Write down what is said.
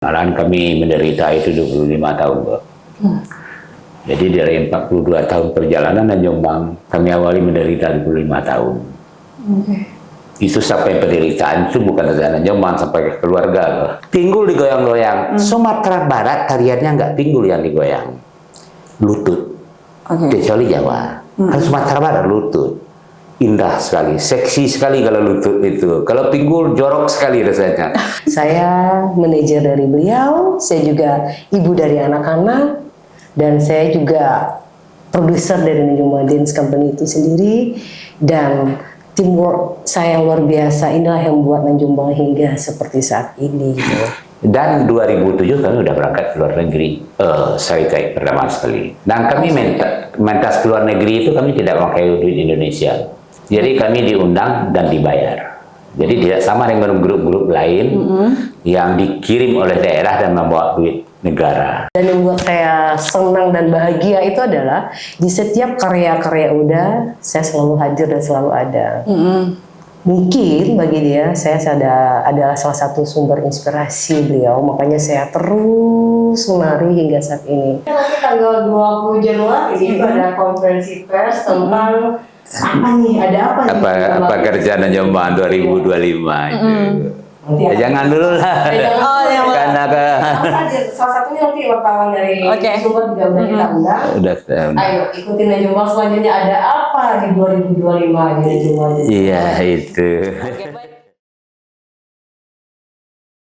Malahan kami menderita itu 25 tahun, Mbak. Jadi dari 42 tahun perjalanan dan Jombang, kami awali menderita 25 tahun. Itu sampai penderitaan itu bukan dari Jombang sampai ke keluarga, Mbak. Pinggul digoyang-goyang. Sumatera Barat tariannya nggak pinggul yang digoyang, lutut. Kecuali Jawa. Kan Sumatera Barat lutut. Indah sekali, seksi sekali kalau lutut itu. Kalau pinggul jorok sekali rasanya. Saya manajer dari beliau, saya juga ibu dari anak-anak, dan saya juga produser dari Nanjung Dance Company itu sendiri. Dan teamwork saya luar biasa, inilah yang membuat Nanjung hingga seperti saat ini gitu. Dan 2007 kami udah berangkat ke luar negeri, saya pertama sekali. Dan kami mentas ke luar negeri itu kami tidak pakai duit Indonesia. Jadi kami diundang dan dibayar. Jadi tidak sama dengan grup-grup lain yang dikirim oleh daerah dan membawa duit negara. Dan yang membuat saya senang dan bahagia itu adalah di setiap karya-karya Uda, saya selalu hadir dan selalu ada. Mungkin bagi dia, saya adalah salah satu sumber inspirasi beliau, makanya saya terus menari hingga saat ini. Nanti tanggal 20 Januari itu ada konferensi pers tentang apa nih, ada apa kerjaan Jombang 2025 itu. Ya, jangan dulu lah. Karena salah satunya nanti wartawan dari sumber juga udah kita undang. Ayo ikutin Jombang selanjutnya, ada apa di 2025 di Jombang. Iya itu.